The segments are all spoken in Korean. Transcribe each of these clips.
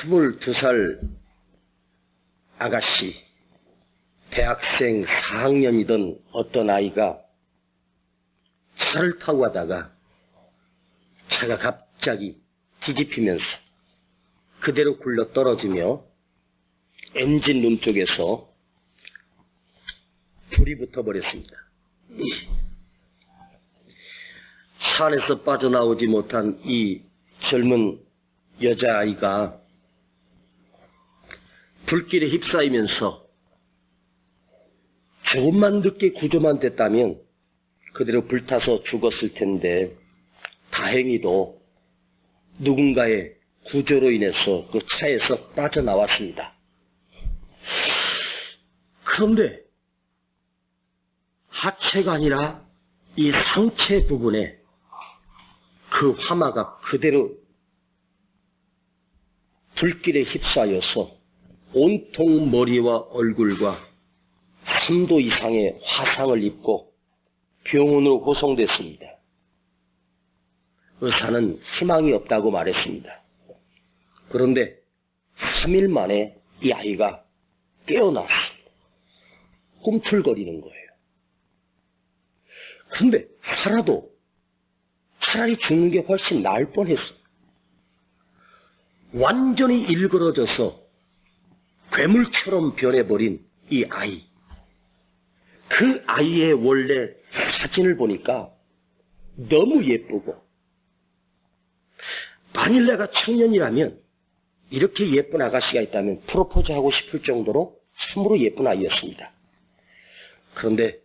22살 아가씨, 대학생 4학년이던 어떤 아이가 차를 타고 가다가 차가 갑자기 뒤집히면서 그대로 굴러 떨어지며 엔진룸 쪽에서 불이 붙어버렸습니다. 차 안에서 빠져나오지 못한 이 젊은 여자아이가 불길에 휩싸이면서 조금만 늦게 구조만 됐다면 그대로 불타서 죽었을 텐데 다행히도 누군가의 구조로 인해서 그 차에서 빠져나왔습니다. 그런데 하체가 아니라 이 상체 부분에 그 화마가 그대로 불길에 휩싸여서 온통 머리와 얼굴과 3도 이상의 화상을 입고 병원으로 호송됐습니다. 의사는 희망이 없다고 말했습니다. 그런데 3일 만에 이 아이가 깨어났습니다. 꿈틀거리는 거예요. 그런데 살아도 차라리 죽는 게 훨씬 나을 뻔했어요. 완전히 일그러져서 괴물처럼 변해버린 이 아이. 그 아이의 원래 사진을 보니까 너무 예쁘고, 만일 내가 청년이라면 이렇게 예쁜 아가씨가 있다면 프로포즈하고 싶을 정도로 참으로 예쁜 아이였습니다. 그런데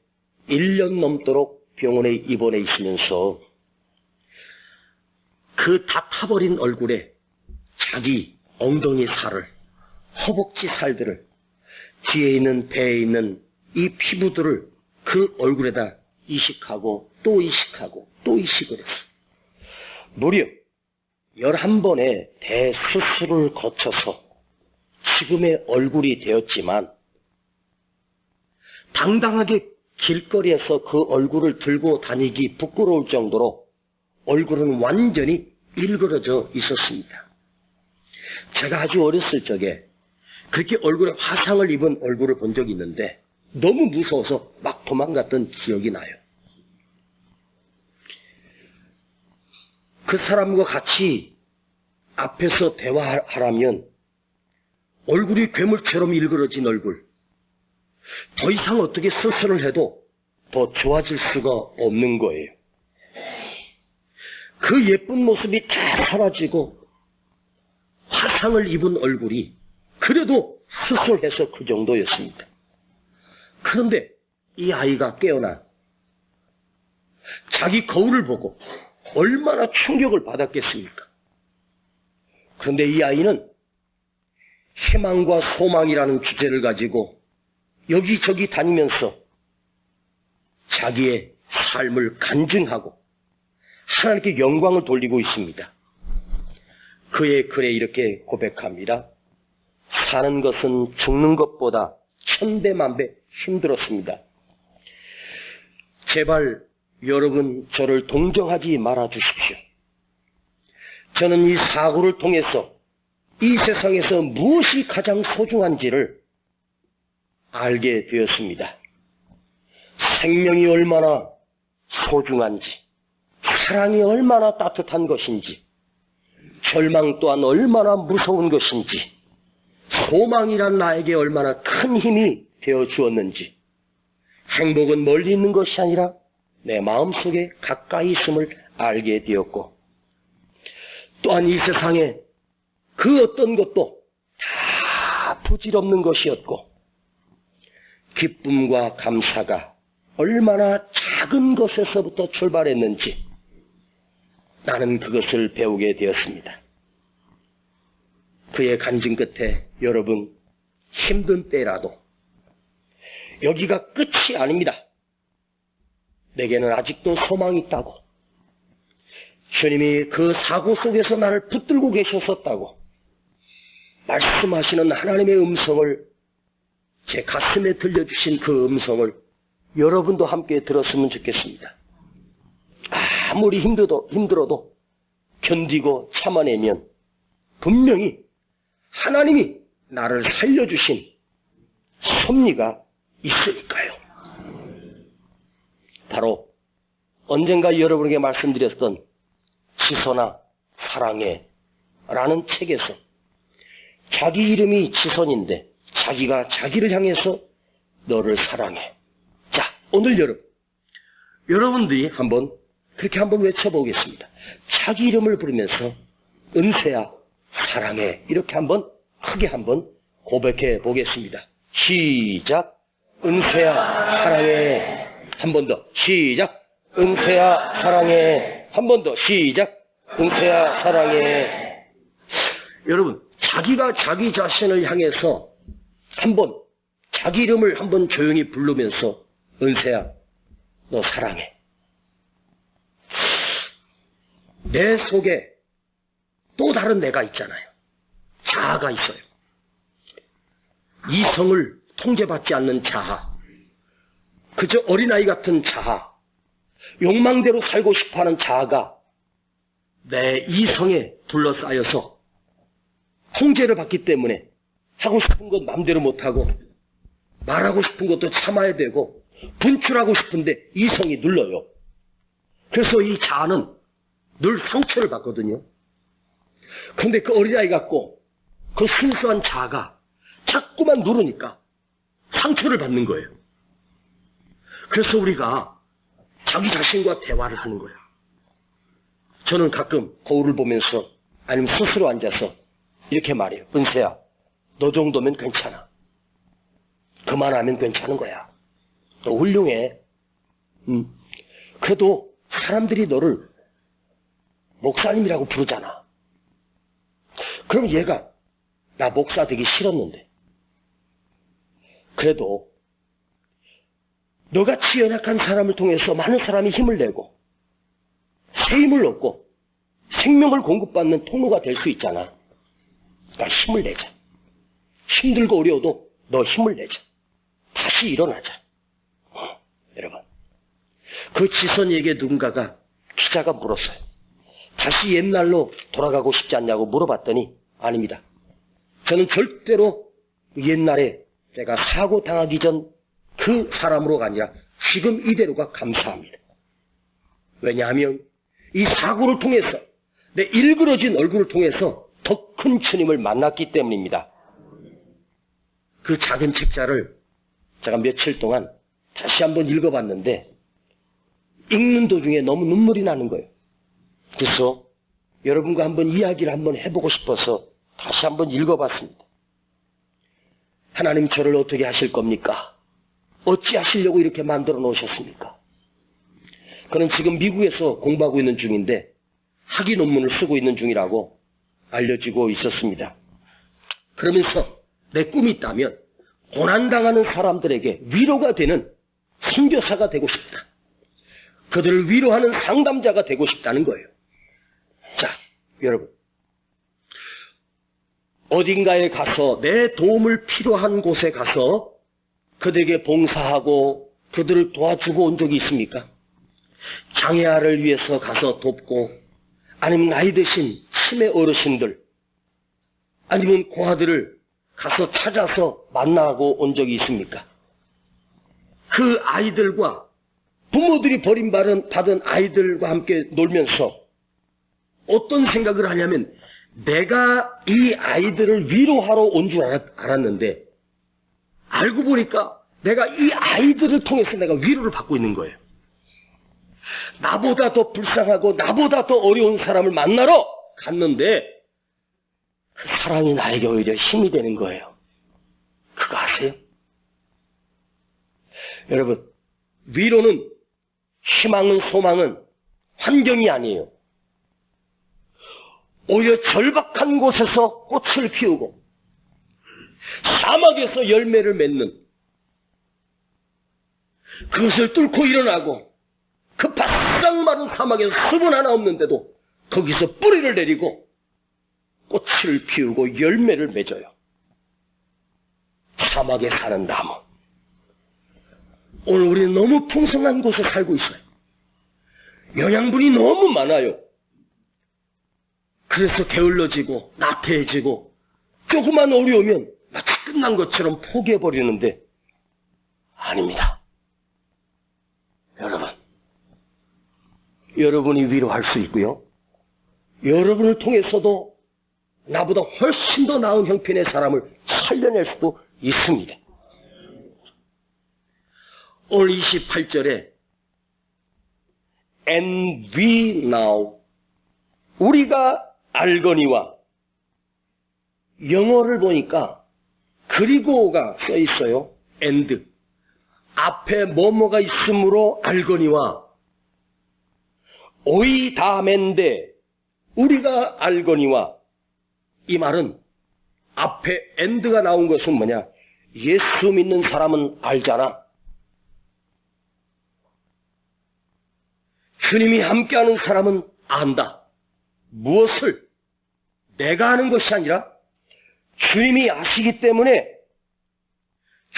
1년 넘도록 병원에 입원해 있으면서 그 다 타버린 얼굴에 자기 엉덩이 살을, 허벅지 살들을, 뒤에 있는 배에 있는 이 피부들을 그 얼굴에다 이식하고 또 이식하고 또 이식을 했어. 무려 11번의 대수술을 거쳐서 지금의 얼굴이 되었지만 당당하게 길거리에서 그 얼굴을 들고 다니기 부끄러울 정도로 얼굴은 완전히 일그러져 있었습니다. 제가 아주 어렸을 적에 그렇게 얼굴에 화상을 입은 얼굴을 본 적이 있는데 너무 무서워서 막 도망갔던 기억이 나요. 그 사람과 같이 앞에서 대화하라면 얼굴이 괴물처럼 일그러진 얼굴, 더 이상 어떻게 수술을 해도 더 좋아질 수가 없는 거예요. 그 예쁜 모습이 다 사라지고 화상을 입은 얼굴이 그래도 수술해서 그 정도였습니다. 그런데 이 아이가 깨어나 자기 거울을 보고 얼마나 충격을 받았겠습니까? 그런데 이 아이는 희망과 소망이라는 주제를 가지고 여기저기 다니면서 자기의 삶을 간증하고 하나님께 영광을 돌리고 있습니다. 그의 글에 이렇게 고백합니다. 사는 것은 죽는 것보다 1000배만배 힘들었습니다. 제발 여러분 저를 동정하지 말아 주십시오. 저는 이 사고를 통해서 이 세상에서 무엇이 가장 소중한지를 알게 되었습니다. 생명이 얼마나 소중한지, 사랑이 얼마나 따뜻한 것인지, 절망 또한 얼마나 무서운 것인지, 소망이란 나에게 얼마나 큰 힘이 되어 주었는지, 행복은 멀리 있는 것이 아니라 내 마음속에 가까이 있음을 알게 되었고, 또한 이 세상에 그 어떤 것도 다 부질없는 것이었고, 기쁨과 감사가 얼마나 작은 것에서부터 출발했는지 나는 그것을 배우게 되었습니다. 그의 간증 끝에 여러분 힘든 때라도 여기가 끝이 아닙니다. 내게는 아직도 소망이 있다고, 주님이 그 사고 속에서 나를 붙들고 계셨었다고 말씀하시는 하나님의 음성을, 제 가슴에 들려주신 그 음성을 여러분도 함께 들었으면 좋겠습니다. 아무리 힘들어도 견디고 참아내면 분명히 하나님이 나를 살려주신 섭리가 있으니까요. 바로 언젠가 여러분에게 말씀드렸던 지선아 사랑해 라는 책에서 자기 이름이 지선인데 자기가 자기를 향해서 너를 사랑해. 자, 오늘 여러분들이 그렇게 한번 외쳐보겠습니다. 자기 이름을 부르면서 은세야 사랑해 이렇게 크게 고백해 보겠습니다. 시작. 은세야 사랑해. 한 번 더. 시작. 은세야 사랑해. 한 번 더. 시작. 은세야 사랑해. 여러분, 자기가 자기 자신을 향해서 자기 이름을 조용히 부르면서 은세야 너 사랑해. 내 속에 또 다른 내가 있잖아요. 자아가 있어요. 이성을 통제받지 않는 자아, 그저 어린아이 같은 자아, 욕망대로 살고 싶어하는 자아가 내 이성에 둘러싸여서 통제를 받기 때문에 하고 싶은 것 마음대로 못하고 말하고 싶은 것도 참아야 되고 분출하고 싶은데 이성이 눌러요. 그래서 이 자아는 늘 상처를 받거든요. 그런데 그 어린아이 같고 그 순수한 자아가 자꾸만 누르니까 상처를 받는 거예요. 그래서 우리가 자기 자신과 대화를 하는 거야. 저는 가끔 거울을 보면서 아니면 스스로 앉아서 이렇게 말해요. 은세야, 너 정도면 괜찮아. 그만하면 괜찮은 거야. 너 훌륭해. 그래도 사람들이 너를 목사님이라고 부르잖아. 그럼 얘가 나 목사 되기 싫었는데 그래도 너같이 연약한 사람을 통해서 많은 사람이 힘을 내고 새 힘을 얻고 생명을 공급받는 통로가 될 수 있잖아. 그러니까 힘을 내자. 힘들고 어려워도 너 힘을 내자. 다시 일어나자. 여러분, 그 지선이에게 누군가가 기자가 물었어요. 다시 옛날로 돌아가고 싶지 않냐고 물어봤더니 아닙니다. 저는 절대로 옛날에 제가 사고 당하기 전 그 사람으로가 아니라 지금 이대로가 감사합니다. 왜냐하면 이 사고를 통해서 내 일그러진 얼굴을 통해서 더 큰 주님을 만났기 때문입니다. 그 작은 책자를 제가 며칠 동안 다시 한번 읽어봤는데 읽는 도중에 너무 눈물이 나는 거예요. 그래서 여러분과 한번 이야기를 한번 해보고 싶어서 다시 한번 읽어봤습니다. 하나님 저를 어떻게 하실 겁니까? 어찌 하시려고 이렇게 만들어 놓으셨습니까? 그는 지금 미국에서 공부하고 있는 중인데 학위 논문을 쓰고 있는 중이라고 알려지고 있었습니다. 그러면서 내 꿈이 있다면 고난당하는 사람들에게 위로가 되는 선교사가 되고 싶다. 그들을 위로하는 상담자가 되고 싶다는 거예요. 자, 여러분. 어딘가에 가서 내 도움을 필요한 곳에 가서 그들에게 봉사하고 그들을 도와주고 온 적이 있습니까? 장애아를 위해서 가서 돕고 아니면 나이 드신 치매 어르신들 아니면 고아들을 가서 찾아서 만나고 온 적이 있습니까? 그 아이들과 부모들이 버림받은 아이들과 함께 놀면서 어떤 생각을 하냐면 내가 이 아이들을 위로하러 온 줄 알았는데 알고 보니까 내가 이 아이들을 통해서 내가 위로를 받고 있는 거예요. 나보다 더 불쌍하고 나보다 더 어려운 사람을 만나러 갔는데 그 사람이 나에게 오히려 힘이 되는 거예요. 그거 아세요? 여러분, 위로는 희망은 소망은 환경이 아니에요. 오히려 절박한 곳에서 꽃을 피우고 사막에서 열매를 맺는 그것을 뚫고 일어나고 그 바싹 마른 사막에서 수분 하나 없는데도 거기서 뿌리를 내리고 꽃을 피우고 열매를 맺어요. 사막에 사는 나무. 오늘 우리는 너무 풍성한 곳에 살고 있어요. 영양분이 너무 많아요. 그래서 게을러지고 나태해지고 조그만 어려우면 마치 끝난 것처럼 포기해버리는데 아닙니다. 여러분이 위로할 수 있고요. 여러분을 통해서도 나보다 훨씬 더 나은 형편의 사람을 살려낼 수도 있습니다. 오늘 28절에 And we now 우리가 알거니와 영어를 보니까 그리고가 써 있어요. And 앞에 뭐뭐가 있으므로 알거니와 오이다멘데 우리가 알거니와 이 말은 앞에 and가 나온 것은 뭐냐? 예수 믿는 사람은 알잖아. 주님이 함께하는 사람은 안다. 무엇을? 내가 아는 것이 아니라 주님이 아시기 때문에,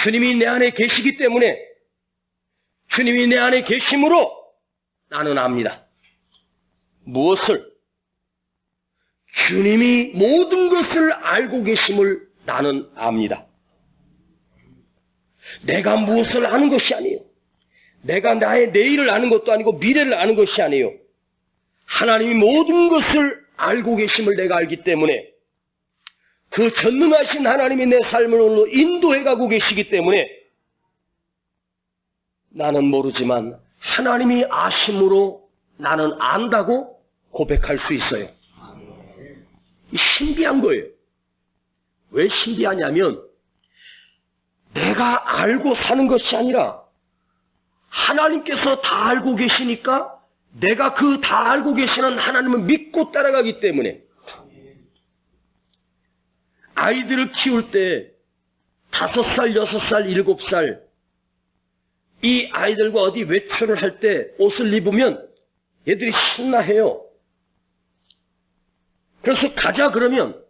주님이 내 안에 계시기 때문에, 주님이 내 안에 계심으로 나는 압니다. 무엇을? 주님이 모든 것을 알고 계심을 나는 압니다. 내가 무엇을 아는 것이 아니에요. 내가 나의 내일을 아는 것도 아니고 미래를 아는 것이 아니에요. 하나님이 모든 것을 알고 계심을 내가 알기 때문에 그 전능하신 하나님이 내 삶을 오늘로 인도해 가고 계시기 때문에 나는 모르지만 하나님이 아심으로 나는 안다고 고백할 수 있어요. 신비한 거예요. 왜 신비하냐면 내가 알고 사는 것이 아니라 하나님께서 다 알고 계시니까 내가 그 다 알고 계시는 하나님을 믿고 따라가기 때문에 아이들을 키울 때 5살, 6살, 7살 이 아이들과 어디 외출을 할 때 옷을 입으면 얘들이 신나해요. 그래서 가자 그러면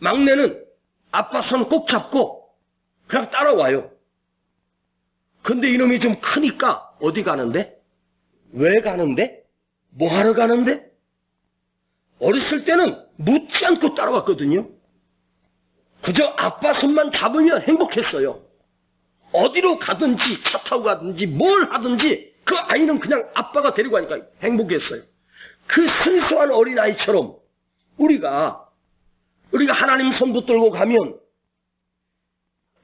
막내는 아빠 손 꼭 잡고 그냥 따라와요. 근데 이놈이 좀 크니까 어디 가는데? 왜 가는데? 뭐 하러 가는데? 어렸을 때는 묻지 않고 따라왔거든요. 그저 아빠 손만 잡으면 행복했어요. 어디로 가든지 차 타고 가든지 뭘 하든지 그 아이는 그냥 아빠가 데리고 가니까 행복했어요. 그 순수한 어린아이처럼 우리가 하나님 손 붙들고 가면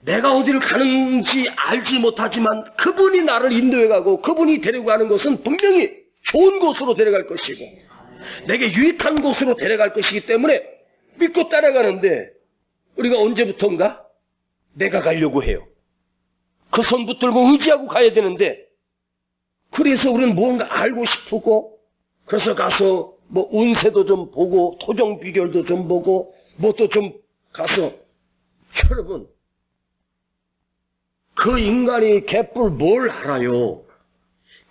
내가 어디를 가는지 알지 못하지만 그분이 나를 인도해 가고 그분이 데리고 가는 것은 분명히 좋은 곳으로 데려갈 것이고 내게 유익한 곳으로 데려갈 것이기 때문에 믿고 따라가는데 우리가 언제부턴가 내가 가려고 해요. 그 손 붙들고 의지하고 가야 되는데 그래서 우리는 뭔가 알고 싶고 그래서 가서 뭐 운세도 좀 보고 토종 비결도 좀 보고 뭐 또 좀 가서 여러분 그 인간이 개뿔 뭘 알아요?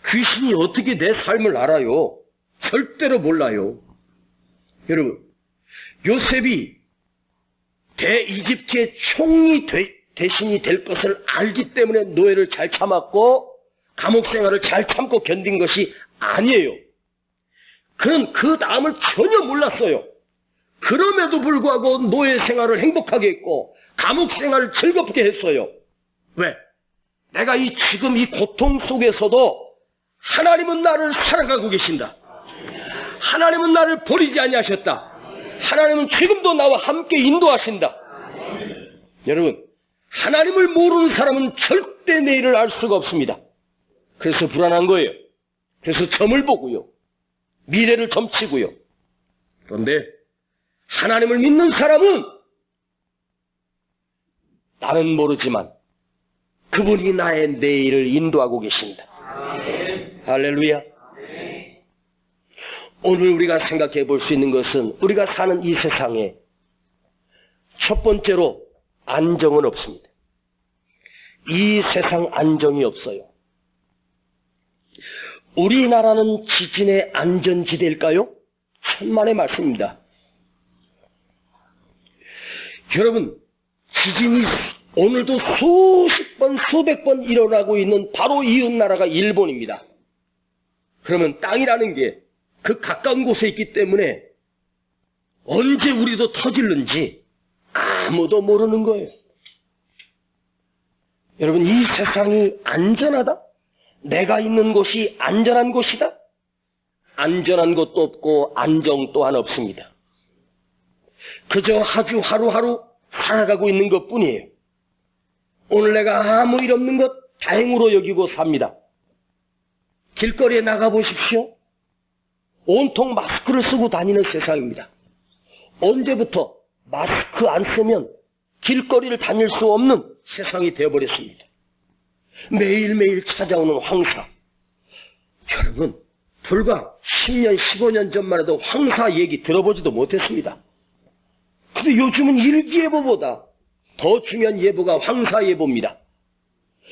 귀신이 어떻게 내 삶을 알아요? 절대로 몰라요. 여러분 요셉이 대이집트의 총리 대신이 될 것을 알기 때문에 노예를 잘 참았고 감옥 생활을 잘 참고 견딘 것이 아니에요. 그는 그 다음을 전혀 몰랐어요. 그럼에도 불구하고 노예 생활을 행복하게 했고 감옥 생활을 즐겁게 했어요. 왜? 내가 지금 이 고통 속에서도 하나님은 나를 사랑하고 계신다. 하나님은 나를 버리지 아니하셨다. 하나님은 지금도 나와 함께 인도하신다. 여러분 하나님을 모르는 사람은 절대 내일을 알 수가 없습니다. 그래서 불안한 거예요. 그래서 점을 보고요. 미래를 점치고요. 그런데 하나님을 믿는 사람은 나는 모르지만 그분이 나의 내일을 인도하고 계신다. 할렐루야. 오늘 우리가 생각해 볼 수 있는 것은 우리가 사는 이 세상에 첫 번째로 안정은 없습니다. 이 세상 안정이 없어요. 우리나라는 지진의 안전지대일까요? 천만의 말씀입니다. 여러분, 지진이 오늘도 수십 번, 수백 번 일어나고 있는 바로 이웃 나라가 일본입니다. 그러면 땅이라는 게 그 가까운 곳에 있기 때문에 언제 우리도 터질는지 아무도 모르는 거예요. 여러분, 이 세상이 안전하다? 내가 있는 곳이 안전한 곳이다? 안전한 곳도 없고 안정 또한 없습니다. 그저 아주 하루하루 살아가고 있는 것뿐이에요. 오늘 내가 아무 일 없는 것 다행으로 여기고 삽니다. 길거리에 나가보십시오. 온통 마스크를 쓰고 다니는 세상입니다. 언제부터 마스크 안 쓰면 길거리를 다닐 수 없는 세상이 되어버렸습니다. 매일매일 찾아오는 황사. 여러분, 불과 10년, 15년 전만 해도 황사 얘기 들어보지도 못했습니다. 근데 요즘은 일기예보보다 더 중요한 예보가 황사예보입니다.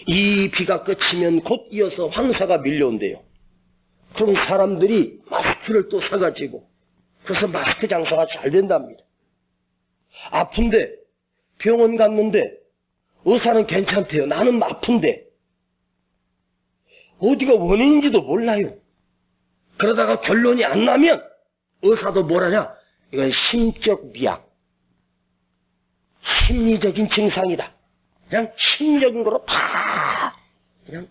이 비가 그치면 곧 이어서 황사가 밀려온대요. 그럼 사람들이 마스크를 또 사가지고, 그래서 마스크 장사가 잘 된답니다. 아픈데 병원 갔는데 의사는 괜찮대요. 나는 아픈데 어디가 원인인지도 몰라요. 그러다가 결론이 안 나면 의사도 뭐라냐? 이건 심적 미약, 심리적인 증상이다. 그냥 심리적인 거로 다 그냥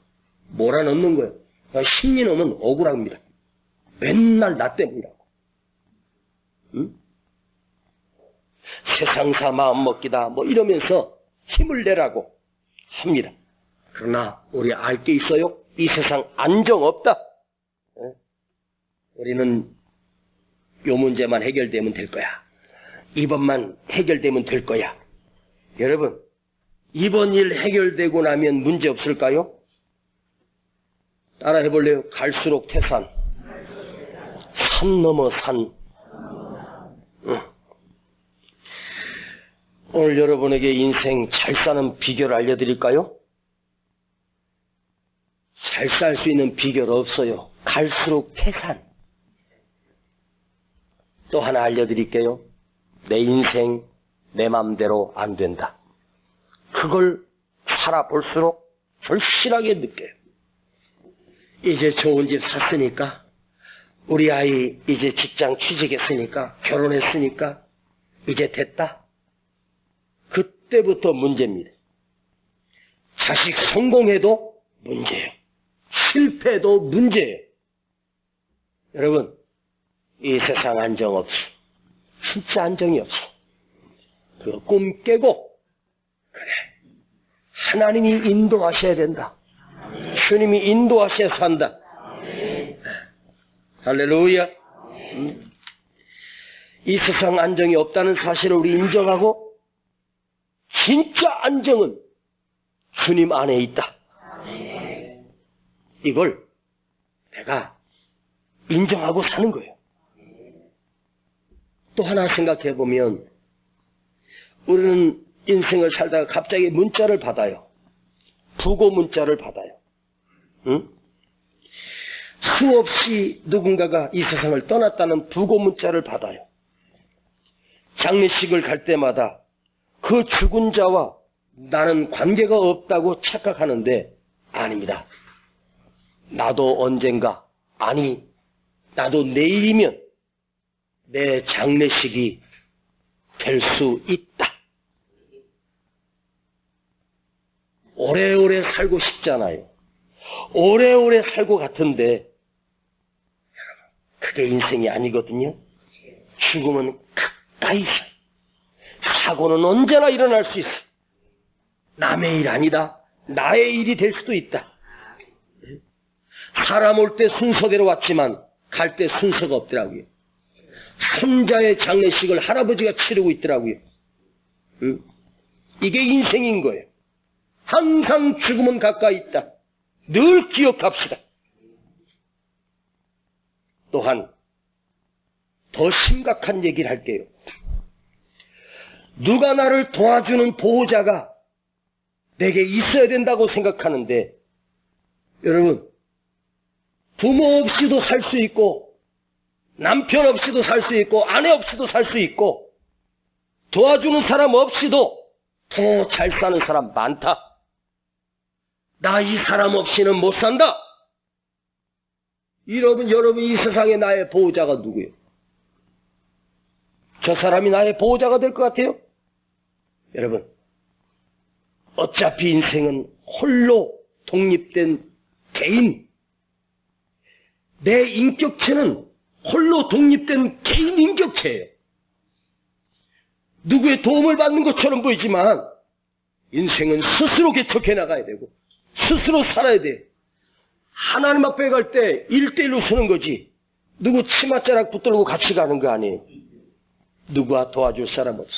몰아넣는 거예요. 그러니까 심리놈은 억울합니다. 맨날 나 때문이라고. 응? 세상사 마음먹기다 뭐 이러면서 힘을 내라고 합니다. 그러나 우리 알 게 있어요. 이 세상 안정 없다. 우리는 요 문제만 해결되면 될 거야. 이번만 해결되면 될 거야. 여러분, 이번 일 해결되고 나면 문제 없을까요? 따라 해볼래요? 갈수록 태산. 산 넘어 산. 오늘 여러분에게 인생 잘 사는 비결을 알려드릴까요? 잘 살 수 있는 비결 없어요. 갈수록 태산. 또 하나 알려드릴게요. 내 인생 내 맘대로 안 된다. 그걸 살아볼수록 절실하게 느껴요. 이제 좋은 집 샀으니까, 우리 아이 이제 직장 취직했으니까, 결혼했으니까 이제 됐다. 그때부터 문제입니다. 자식 성공해도 문제예요. 실패도 문제예요. 여러분, 이 세상 안정 없어. 진짜 안정이 없어. 그 꿈 깨고, 그래, 하나님이 인도하셔야 된다. 주님이 인도하셔야 산다. 할렐루야. 이 세상 안정이 없다는 사실을 우리 인정하고, 진짜 안정은 주님 안에 있다. 이걸 내가 인정하고 사는 거예요. 또 하나 생각해 보면, 우리는 인생을 살다가 갑자기 문자를 받아요. 부고 문자를 받아요. 응? 수없이 누군가가 이 세상을 떠났다는 부고 문자를 받아요. 장례식을 갈 때마다 그 죽은 자와 나는 관계가 없다고 착각하는데 아닙니다. 나도 언젠가, 아니 나도 내일이면 내 장례식이 될 수 있다. 오래오래 살고 싶잖아요. 오래오래 살고 같은데 그게 인생이 아니거든요. 죽음은 가까이 있어요. 사고는 언제나 일어날 수 있어. 남의 일 아니다. 나의 일이 될 수도 있다. 사람 올 때 순서대로 왔지만 갈 때 순서가 없더라고요. 손자의 장례식을 할아버지가 치르고 있더라고요. 이게 인생인 거예요. 항상 죽음은 가까이 있다. 늘 기억합시다. 또한 더 심각한 얘기를 할게요. 누가 나를 도와주는 보호자가 내게 있어야 된다고 생각하는데, 여러분, 부모 없이도 살 수 있고, 남편 없이도 살 수 있고, 아내 없이도 살 수 있고, 도와주는 사람 없이도 더 잘 사는 사람 많다. 나 이 사람 없이는 못 산다. 여러분 이 세상에 나의 보호자가 누구예요? 저 사람이 나의 보호자가 될 것 같아요? 여러분, 어차피 인생은 홀로 독립된 개인, 내 인격체는 홀로 독립된 개인 인격체예요. 누구의 도움을 받는 것처럼 보이지만 인생은 스스로 개척해 나가야 되고 스스로 살아야 돼. 하나님 앞에 갈 때 1대1로 서는 거지. 누구 치맛자락 붙들고 같이 가는 거 아니에요. 누구와 도와줄 사람 없어.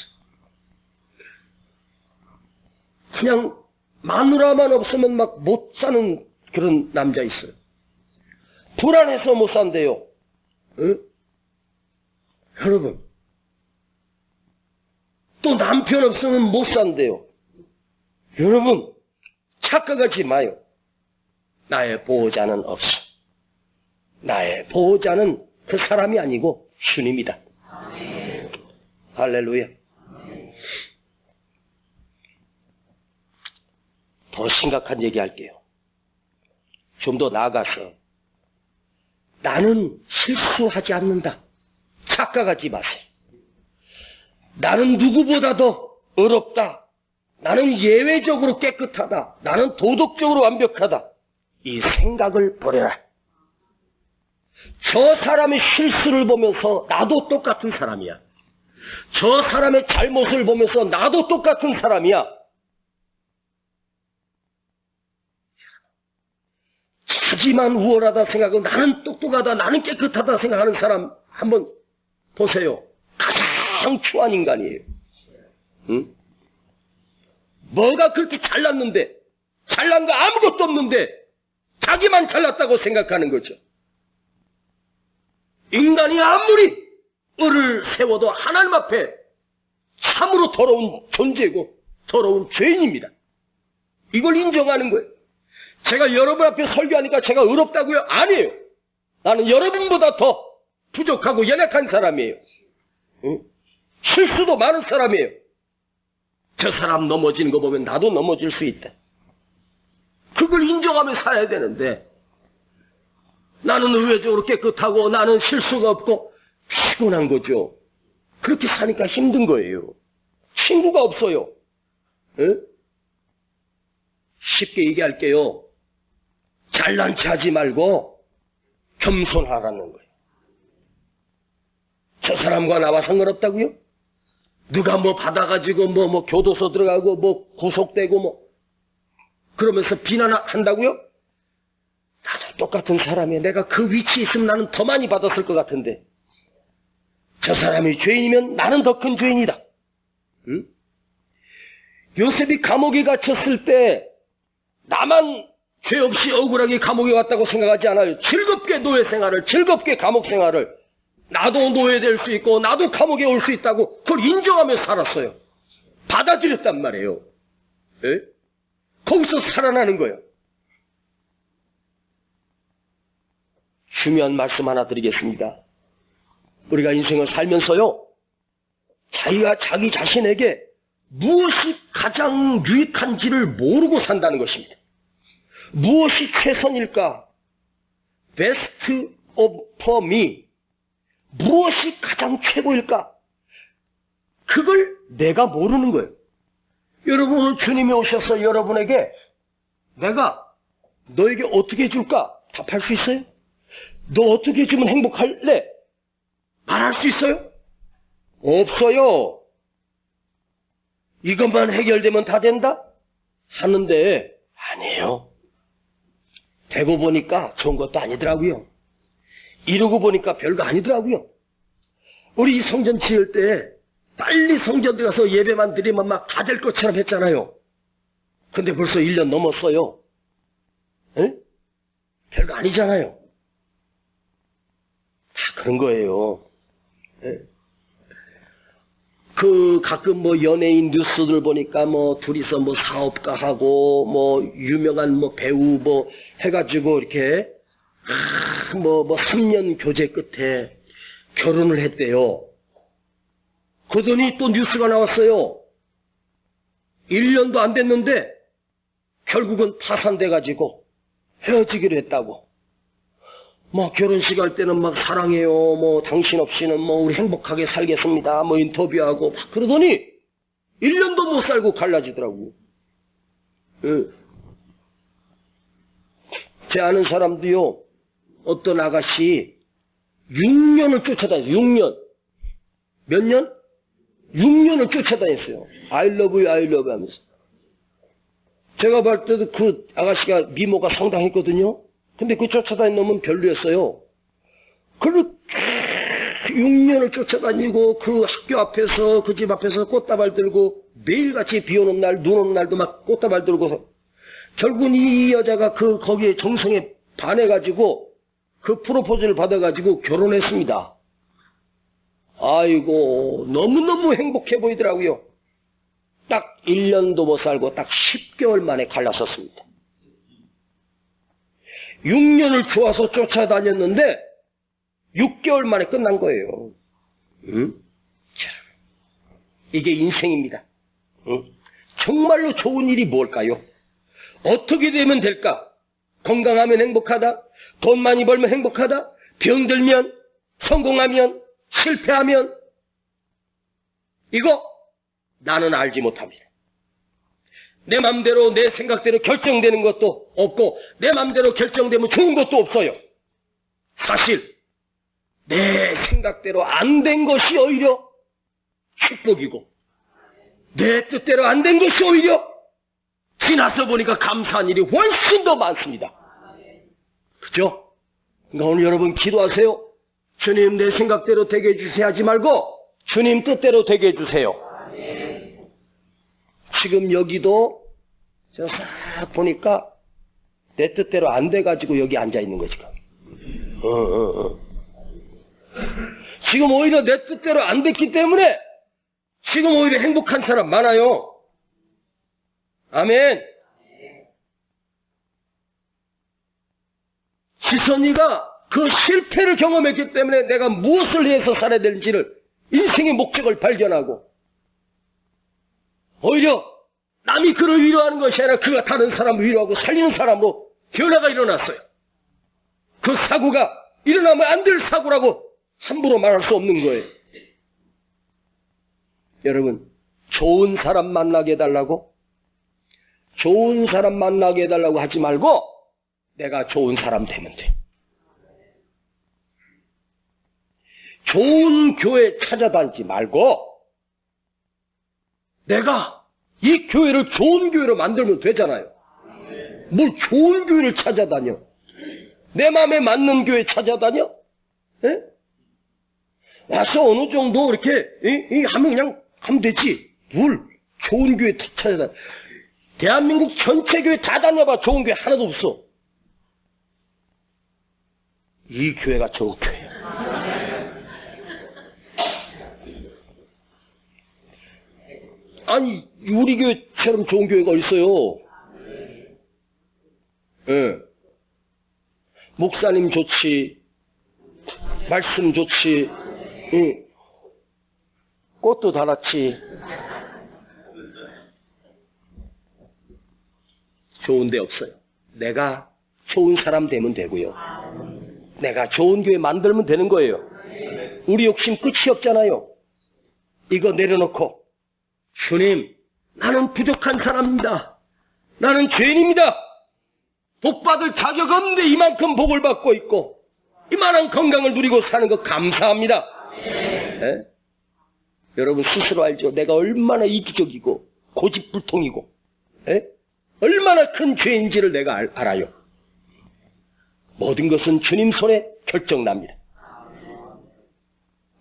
그냥 마누라만 없으면 막 못 사는 그런 남자 있어요. 불안해서 못 산대요. 응? 여러분, 또 남편 없으면 못 산대요. 여러분, 착각하지 마요. 나의 보호자는 없어. 나의 보호자는 그 사람이 아니고 주님이다. 할렐루야. 더 심각한 얘기 할게요. 좀 더 나아가서 나는 실수하지 않는다. 착각하지 마세요. 나는 누구보다도 의롭다. 나는 예외적으로 깨끗하다. 나는 도덕적으로 완벽하다. 이 생각을 버려라. 저 사람의 실수를 보면서 나도 똑같은 사람이야. 저 사람의 잘못을 보면서 나도 똑같은 사람이야. 자기만 우월하다 생각하고 나는 똑똑하다, 나는 깨끗하다 생각하는 사람 한번 보세요. 가장 추한 인간이에요. 응? 뭐가 그렇게 잘났는데, 잘난 거 아무것도 없는데 자기만 잘났다고 생각하는 거죠. 인간이 아무리 을을 세워도 하나님 앞에 참으로 더러운 존재고 더러운 죄인입니다. 이걸 인정하는 거예요. 제가 여러분 앞에 설교하니까 제가 의롭다고요? 아니에요. 나는 여러분보다 더 부족하고 연약한 사람이에요. 응? 실수도 많은 사람이에요. 저 사람 넘어지는 거 보면 나도 넘어질 수 있다. 그걸 인정하며 살아야 되는데 나는 의외적으로 깨끗하고 나는 실수가 없고 피곤한 거죠. 그렇게 사니까 힘든 거예요. 친구가 없어요. 응? 쉽게 얘기할게요. 잘난 체 하지 말고 겸손하라는 거예요. 저 사람과 나와 상관없다고요? 누가 뭐 받아가지고 뭐 교도소 들어가고 뭐 구속되고 그러면서 비난한다고요? 나도 똑같은 사람이야. 내가 그 위치에 있으면 나는 더 많이 받았을 것 같은데 저 사람이 죄인이면 나는 더 큰 죄인이다. 응? 요셉이 감옥에 갇혔을 때 나만 죄 없이 억울하게 감옥에 갔다고 생각하지 않아요. 즐겁게 노예 생활을, 즐겁게 감옥 생활을, 나도 노예될 수 있고 나도 감옥에 올 수 있다고 그걸 인정하며 살았어요. 받아들였단 말이에요. 에? 거기서 살아나는 거예요. 중요한 말씀 하나 드리겠습니다. 우리가 인생을 살면서요, 자기가 자기 자신에게 무엇이 가장 유익한지를 모르고 산다는 것입니다. 무엇이 최선일까? Best for me. 무엇이 가장 최고일까? 그걸 내가 모르는 거예요. 여러분, 오늘 주님이 오셔서 여러분에게 내가 너에게 어떻게 해줄까? 답할 수 있어요? 너 어떻게 해주면 행복할래? 말할 수 있어요? 없어요. 이것만 해결되면 다 된다? 하는데 아니에요. 되고 보니까 좋은 것도 아니더라고요. 이러고 보니까 별거 아니더라고요. 우리 이 성전 지을 때 빨리 성전 들어가서 예배만 드리면 막 다 될 것처럼 했잖아요. 근데 벌써 1년 넘었어요. 에? 별거 아니잖아요. 다 그런 거예요. 에? 가끔 연예인 뉴스들 보니까 둘이서 사업가 하고 유명한 배우 해가지고 이렇게 3년 교제 끝에 결혼을 했대요. 그러더니 또 뉴스가 나왔어요. 1년도 안 됐는데 결국은 파산돼가지고 헤어지기로 했다고. 결혼식 할 때는 사랑해요. 당신 없이는 우리 행복하게 살겠습니다. 인터뷰하고 그러더니 1년도 못 살고 갈라지더라고요. 예. 제 아는 사람도요, 어떤 아가씨 6년을 쫓아다녔어요. 6년. 몇 년? 6년을 쫓아다녔어요. I love you, I love you 하면서. 제가 볼 때도 그 아가씨가 미모가 상당했거든요. 근데 그 쫓아다닌 놈은 별로였어요. 그리고 6년을 쫓아다니고 그 학교 앞에서 그 집 앞에서 꽃다발 들고 매일같이 비 오는 날 눈 오는 날도 막 꽃다발 들고서 결국은 이 여자가 거기에 정성에 반해가지고 그 프로포즈를 받아가지고 결혼했습니다. 아이고 너무너무 행복해 보이더라고요. 딱 1년도 못 살고 딱 10개월 만에 갈라섰습니다. 6년을 좋아서 쫓아다녔는데 6개월 만에 끝난 거예요. 응? 이게 인생입니다. 응? 정말로 좋은 일이 뭘까요? 어떻게 되면 될까? 건강하면 행복하다? 돈 많이 벌면 행복하다? 병들면? 성공하면? 실패하면? 이거 나는 알지 못합니다. 내 맘대로 내 생각대로 결정되는 것도 없고 내 맘대로 결정되면 좋은 것도 없어요. 사실 내 생각대로 안 된 것이 오히려 축복이고 내 뜻대로 안 된 것이 오히려 지나서 보니까 감사한 일이 훨씬 더 많습니다. 그죠? 그러니까 오늘 여러분 기도하세요. 주님 내 생각대로 되게 해주세요 하지 말고 주님 뜻대로 되게 해주세요. 지금 여기도 제가 싹 보니까 내 뜻대로 안 돼가지고 여기 앉아있는 거지. 지금 오히려 내 뜻대로 안 됐기 때문에 지금 오히려 행복한 사람 많아요. 아멘. 지선이가 그 실패를 경험했기 때문에 내가 무엇을 해서 살아야 되는지를 인생의 목적을 발견하고 오히려 남이 그를 위로하는 것이 아니라 그가 다른 사람을 위로하고 살리는 사람으로 변화가 일어났어요. 그 사고가 일어나면 안 될 사고라고 함부로 말할 수 없는 거예요. 여러분, 좋은 사람 만나게 해달라고? 좋은 사람 만나게 해달라고 하지 말고 내가 좋은 사람 되면 돼. 좋은 교회 찾아다니지 말고 내가 이 교회를 좋은 교회로 만들면 되잖아요. 뭘 좋은 교회를 찾아다녀? 내 마음에 맞는 교회 찾아다녀? 에? 와서 어느 정도 이렇게 하면 그냥 하면 되지. 뭘 좋은 교회 찾아다녀? 대한민국 전체 교회 다 다녀봐. 좋은 교회 하나도 없어. 이 교회가 좋은 교회야. 아니 우리 교회처럼 좋은 교회가 어딨어요? 예. 목사님 좋지, 말씀 좋지, 꽃도 달았지. 좋은 데 없어요. 내가 좋은 사람 되면 되고요. 내가 좋은 교회 만들면 되는 거예요. 우리 욕심 끝이 없잖아요. 이거 내려놓고 주님, 나는 부족한 사람입니다. 나는 죄인입니다. 복받을 자격 없는데 이만큼 복을 받고 있고 이만한 건강을 누리고 사는 거 감사합니다. 네? 여러분 스스로 알죠? 내가 얼마나 이기적이고 고집불통이고 네? 얼마나 큰 죄인지를 내가 알아요. 모든 것은 주님 손에 결정납니다.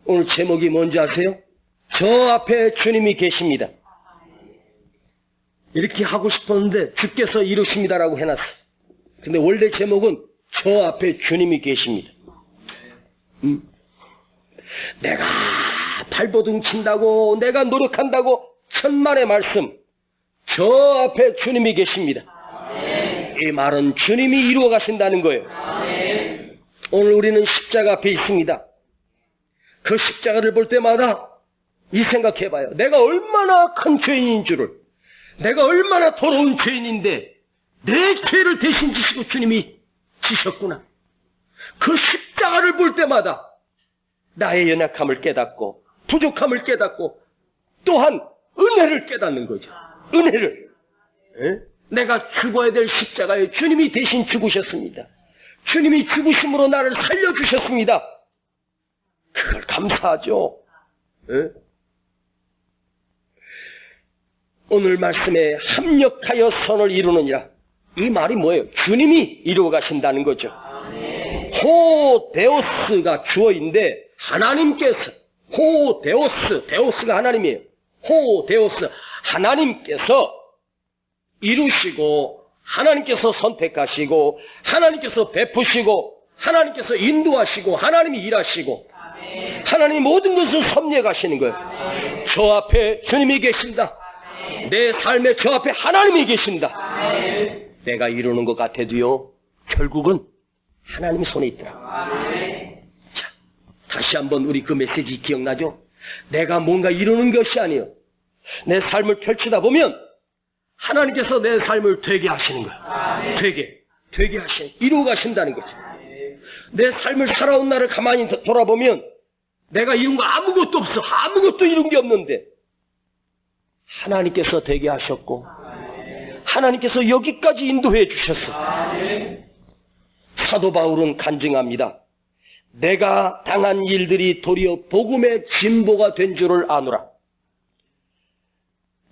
오늘 제목이 뭔지 아세요? 저 앞에 주님이 계십니다. 이렇게 하고 싶었는데 주께서 이루십니다라고 해놨어. 근데 원래 제목은 저 앞에 주님이 계십니다. 내가 발버둥 친다고 내가 노력한다고 천만의 말씀. 저 앞에 주님이 계십니다. 이 말은 주님이 이루어 가신다는 거예요. 오늘 우리는 십자가 앞에 있습니다. 그 십자가를 볼 때마다 이 생각해봐요. 내가 얼마나 큰 죄인인 줄을, 내가 얼마나 더러운 죄인인데 내 죄를 대신 지시고 주님이 지셨구나. 그 십자가를 볼 때마다 나의 연약함을 깨닫고 부족함을 깨닫고 또한 은혜를 깨닫는 거죠. 은혜를. 예? 내가 죽어야 될 십자가에 주님이 대신 죽으셨습니다. 주님이 죽으심으로 나를 살려주셨습니다. 그걸 감사하죠. 예? 오늘 말씀에 합력하여 선을 이루느니라. 이 말이 뭐예요? 주님이 이루어 가신다는 거죠. 호데오스가 주어인데 하나님께서 데오스가 하나님이에요. 호데오스 하나님께서 이루시고 하나님께서 선택하시고 하나님께서 베푸시고 하나님께서 인도하시고 하나님이 일하시고 하나님이 모든 것을 섭리하시는 거예요. 저 앞에 주님이 계신다. 내 삶에 저 앞에 하나님이 계신다. 내가 이루는 것 같아도요, 결국은 하나님의 손에 있더라. 자, 다시 한번 우리 그 메시지 기억나죠? 내가 뭔가 이루는 것이 아니에요. 내 삶을 펼치다 보면 하나님께서 내 삶을 되게 하시는 거예요. 되게 하시는, 이루어 가신다는 거죠. 내 삶을 살아온 날을 가만히 돌아보면 내가 이룬 거 아무것도 없어. 아무것도 이룬 게 없는데 하나님께서 되게 하셨고 하나님께서 여기까지 인도해 주셨어. 사도 바울은 간증합니다. 내가 당한 일들이 도리어 복음의 진보가 된 줄을 아노라.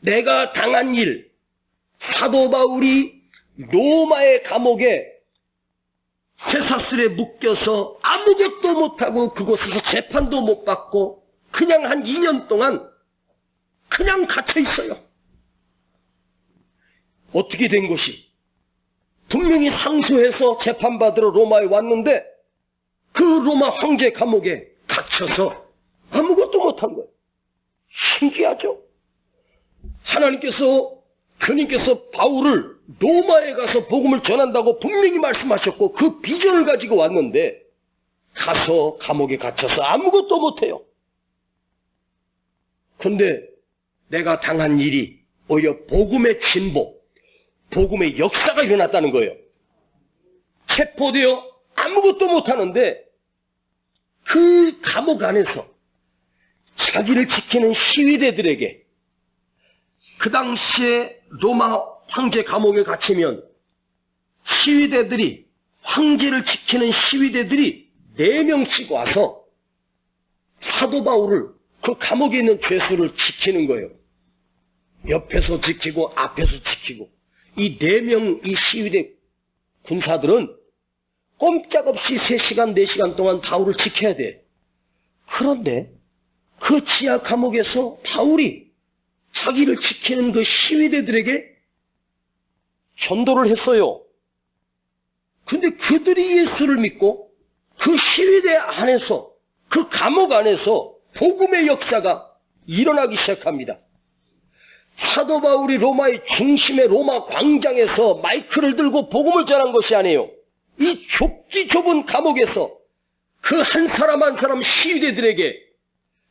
내가 당한 일, 사도 바울이 로마의 감옥에 쇠사슬에 묶여서 아무것도 못하고 그곳에서 재판도 못 받고 그냥 한 2년 동안 그냥 갇혀 있어요. 어떻게 된 것이? 분명히 상소해서 재판받으러 로마에 왔는데 그 로마 황제 감옥에 갇혀서 아무것도 못한 거예요. 신기하죠? 주님께서 바울을 로마에 가서 복음을 전한다고 분명히 말씀하셨고 그 비전을 가지고 왔는데 가서 감옥에 갇혀서 아무것도 못해요. 그런데 내가 당한 일이 오히려 복음의 진보, 복음의 역사가 일어났다는 거예요. 체포되어 아무것도 못하는데 그 감옥 안에서 자기를 지키는 시위대들에게, 그 당시에 로마 황제 감옥에 갇히면 시위대들이, 황제를 지키는 시위대들이 4명씩 와서 사도 바울을 그 감옥에 있는 죄수를 지키는 거예요. 옆에서 지키고 앞에서 지키고. 이 4명 이 시위대 군사들은 꼼짝없이 3시간 4시간 동안 바울을 지켜야 돼. 그런데 그 지하 감옥에서 바울이 자기를 지키는 그 시위대들에게 전도를 했어요. 근데 그들이 예수를 믿고 그 시위대 안에서, 그 감옥 안에서 복음의 역사가 일어나기 시작합니다. 사도 바울이 로마의 중심의 로마 광장에서 마이크를 들고 복음을 전한 것이 아니에요. 이 좁기 좁은 감옥에서 그 한 사람 한 사람 시위대들에게,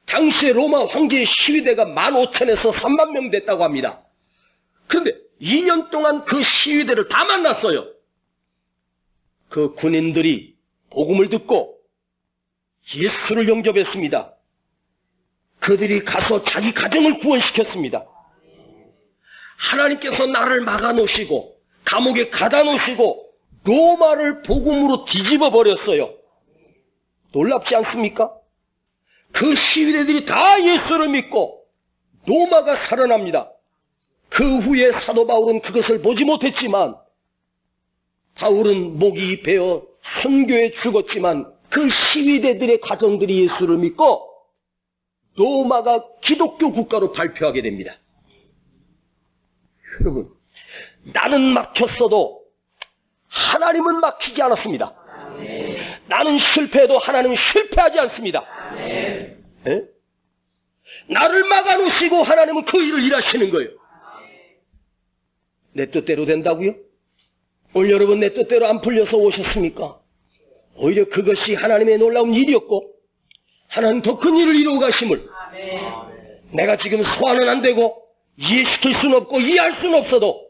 당시에 로마 황제의 시위대가 15,000에서 3만 명 됐다고 합니다. 그런데 2년 동안 그 시위대를 다 만났어요. 그 군인들이 복음을 듣고 예수를 영접했습니다. 그들이 가서 자기 가정을 구원시켰습니다. 하나님께서 나를 막아놓으시고 감옥에 가다놓으시고 로마를 복음으로 뒤집어 버렸어요. 놀랍지 않습니까? 그 시위대들이 다 예수를 믿고 로마가 살아납니다. 그 후에 사도 바울은 그것을 보지 못했지만, 바울은 목이 베어 선교에 죽었지만 그 시위대들의 가정들이 예수를 믿고 로마가 기독교 국가로 발표하게 됩니다. 여러분, 나는 막혔어도 하나님은 막히지 않았습니다. 나는 실패해도 하나님은 실패하지 않습니다. 네? 나를 막아놓으시고 하나님은 그 일을 일하시는 거예요. 내 뜻대로 된다고요? 오늘 여러분 내 뜻대로 안 풀려서 오셨습니까? 오히려 그것이 하나님의 놀라운 일이었고 하나님 더 큰 일을 이루어 가심을, 내가 지금 소화는 안 되고 이해시킬 수는 없고 이해할 수는 없어도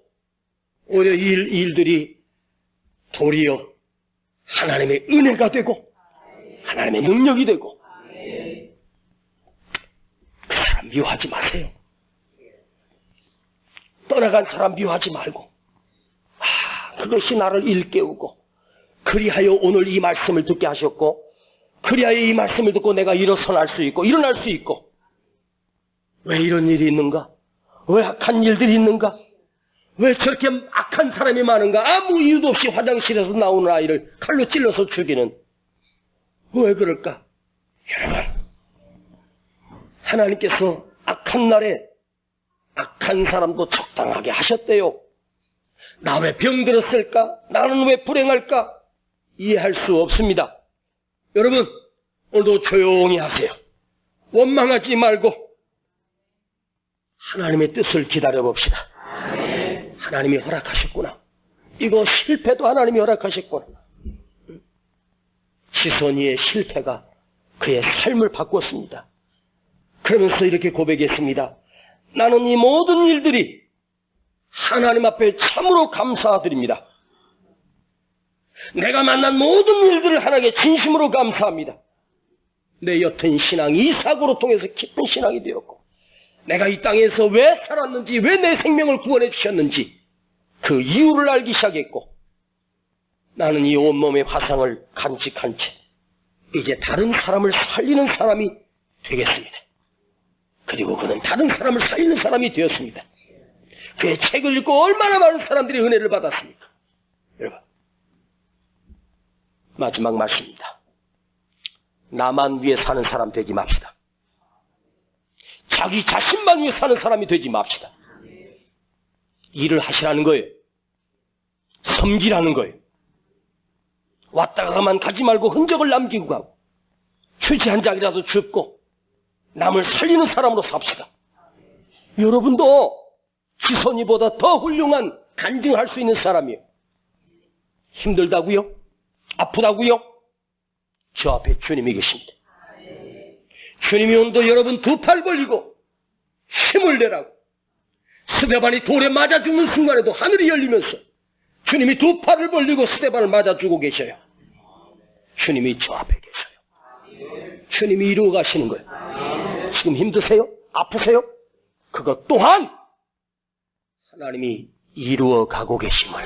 오히려 이 일들이 도리어 하나님의 은혜가 되고 하나님의 능력이 되고, 그 사람 미워하지 마세요. 떠나간 사람 미워하지 말고, 그것이 나를 일깨우고, 그리하여 오늘 이 말씀을 듣게 하셨고, 그리하여 이 말씀을 듣고 내가 일어날 수 있고, 왜 이런 일이 있는가? 왜 악한 일들이 있는가? 왜 저렇게 악한 사람이 많은가? 아무 이유도 없이 화장실에서 나오는 아이를 칼로 찔러서 죽이는, 왜 그럴까? 여러분, 하나님께서 악한 날에 악한 사람도 적당하게 하셨대요. 나 왜 병들었을까? 나는 왜 불행할까? 이해할 수 없습니다. 여러분, 오늘도 조용히 하세요. 원망하지 말고 하나님의 뜻을 기다려봅시다. 하나님이 허락하셨구나. 이거 실패도 하나님이 허락하셨구나. 지선이의 실패가 그의 삶을 바꿨습니다. 그러면서 이렇게 고백했습니다. 나는 이 모든 일들이 하나님 앞에 참으로 감사드립니다. 내가 만난 모든 일들을 하나님께 진심으로 감사합니다. 내 옅은 신앙이 이 사고로 통해서 깊은 신앙이 되었고, 내가 이 땅에서 왜 살았는지, 왜 내 생명을 구원해 주셨는지 그 이유를 알기 시작했고, 나는 이 온몸의 화상을 간직한 채 이제 다른 사람을 살리는 사람이 되겠습니다. 그리고 그는 다른 사람을 살리는 사람이 되었습니다. 그의 책을 읽고 얼마나 많은 사람들이 은혜를 받았습니까? 여러분, 마지막 말씀입니다. 나만 위해 사는 사람 되지 맙시다. 자기 자신만 위해 사는 사람이 되지 맙시다. 일을 하시라는 거예요. 섬기라는 거예요. 왔다가만 가지 말고 흔적을 남기고 가고, 휴지 한 장이라도 줍고 남을 살리는 사람으로 삽시다. 여러분도 지선이보다 더 훌륭한 간증할 수 있는 사람이에요. 힘들다고요? 아프다고요? 저 앞에 주님이 계십니다. 주님이 오늘도 여러분 두 팔 벌리고 힘을 내라고, 스데반이 돌에 맞아 죽는 순간에도 하늘이 열리면서 주님이 두 팔을 벌리고 스데반을 맞아 주고 계셔요. 주님이 저 앞에 계셔요. 주님이 이루어 가시는 거예요. 지금 힘드세요? 아프세요? 그것 또한 하나님이 이루어 가고 계심을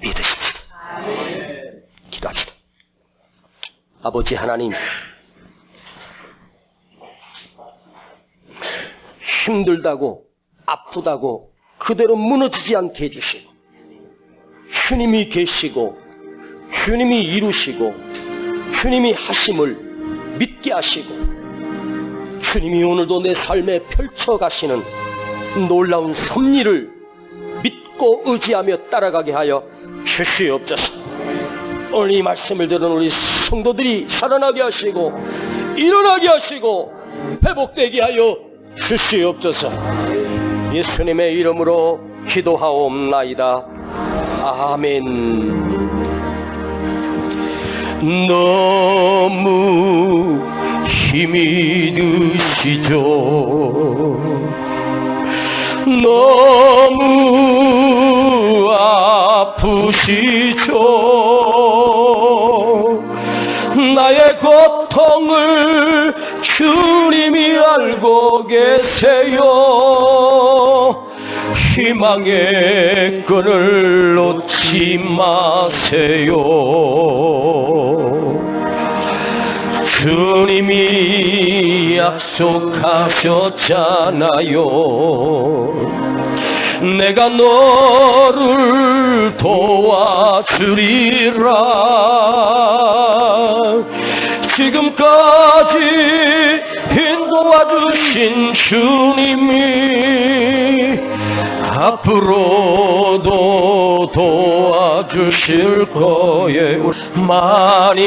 믿으십시다. 기도합시다. 아버지 하나님, 힘들다고 아프다고 그대로 무너지지 않게 해주시고, 주님이 계시고 주님이 이루시고 주님이 하심을 믿게 하시고, 주님이 오늘도 내 삶에 펼쳐가시는 놀라운 섭리를 믿고 의지하며 따라가게 하여 주시옵소서. 오늘 이 말씀을 들은 우리 성도들이 살아나게 하시고 일어나게 하시고 회복되게 하여 주시옵소서. 예수님의 이름으로 기도하옵나이다. 아멘. 너무 힘이 드시죠. 너무 아프시죠. 나의 고통을 주님이 알고 계세요. 희망의 끈을 놓지 마세요. 주님이 약속하셨잖아요. 내가 너를 도와주리라. 지금까지 인도와주신 주님이 앞으로도 도와주실 거예요. 많이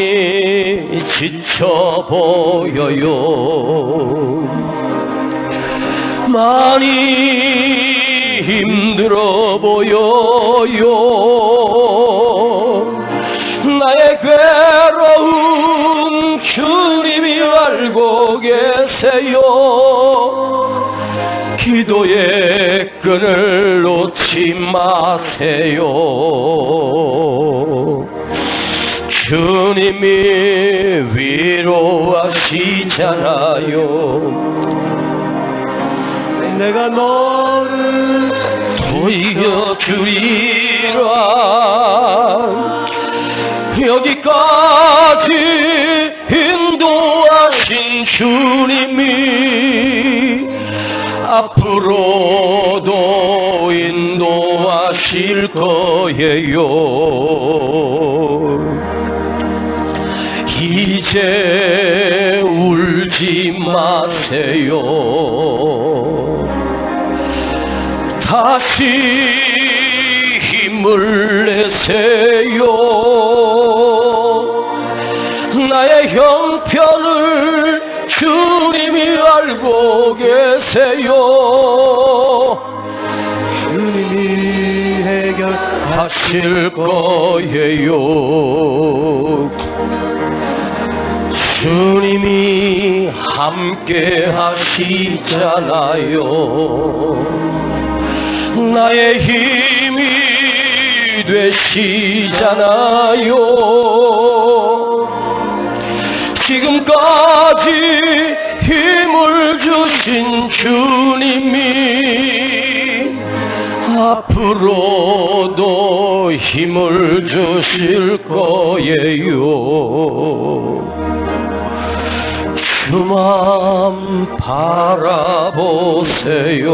지쳐 보여요. 많이 힘들어 보여요. 나의 괴로움 주님이 알고 계세요. 기도의 끈을 놓지 마세요. 주님이 위로하시잖아요. 내가 너를 주님이 앞으로도 인도하실 거예요. 이제 울지 마세요. 다시 힘을 내세요. 나의 형편을 주님이 알고 계세요. 주님이 해결하실 거예요. 주님이 함께 하시잖아요. 나의 힘이 되시잖아요. 지금까지 힘을 주신 주님이 앞으로도 힘을 주실 거예요. 주만 바라보세요.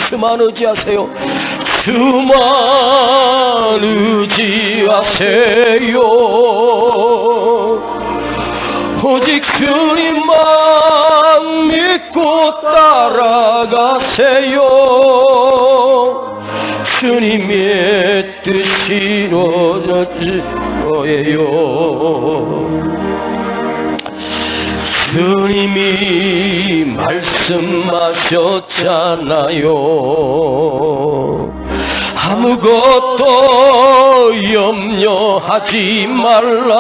주만 의지하세요. 주만 의지하세요. 오직 주님만 믿고 따라가세요. 주님의 뜻이 이루어질 거예요. 주님이 말씀하셨잖아요. 아무것도 염려하지 말라.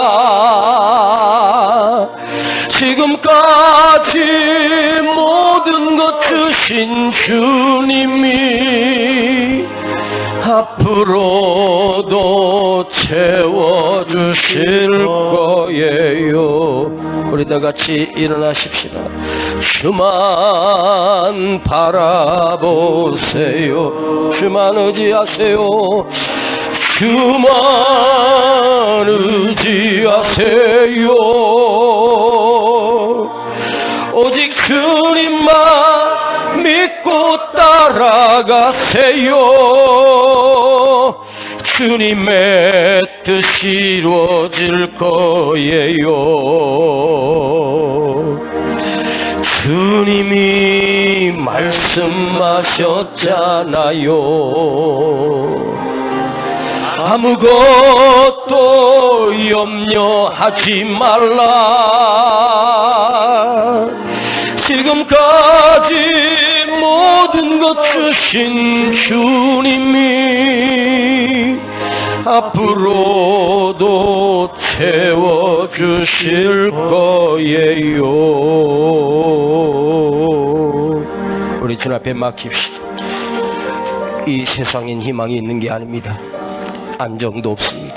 지금까지 모든 것 주신 주님이 앞으로도 채워주실 거예요. 우리 다 같이 일어나십시다. 주만 바라보세요. 주만 의지하세요. 주만 의지하세요. 오직 주님만 믿고 따라가세요. 주님의 뜻이 이루어질 거예요. 주님이 말씀하셨잖아요. 아무것도 염려하지 말라. 지금까지 모든 것 주신 주님이 앞으로도 채워주실 거예요. 우리 주님 앞에 맡깁시다. 이 세상엔 희망이 있는 게 아닙니다. 안정도 없습니다.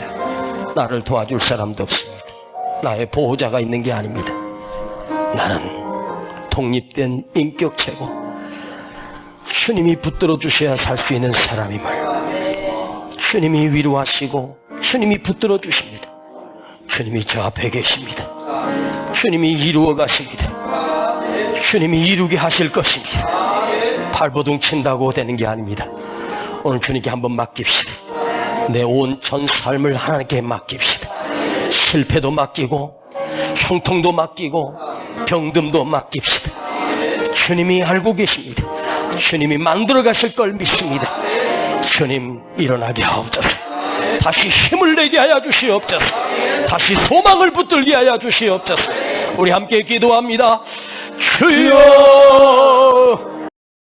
나를 도와줄 사람도 없습니다. 나의 보호자가 있는 게 아닙니다. 나는 독립된 인격체고 주님이 붙들어 주셔야 살 수 있는 사람임을 주님이 위로하시고 주님이 붙들어 주십니다. 주님이 저 앞에 계십니다. 주님이 이루어 가십니다. 주님이 이루게 하실 것입니다. 발버둥 친다고 되는 게 아닙니다. 오늘 주님께 한번 맡깁시다. 내 온 전 삶을 하나님께 맡깁시다. 실패도 맡기고 형통도 맡기고 병듦도 맡깁시다. 주님이 알고 계십니다. 주님이 만들어 가실 걸 믿습니다. 주님 일어나게 하옵소서. 다시 힘을 내게 하여 주시옵소서. 다시 소망을 붙들게 하여 주시옵소서. 우리 함께 기도합니다. 주여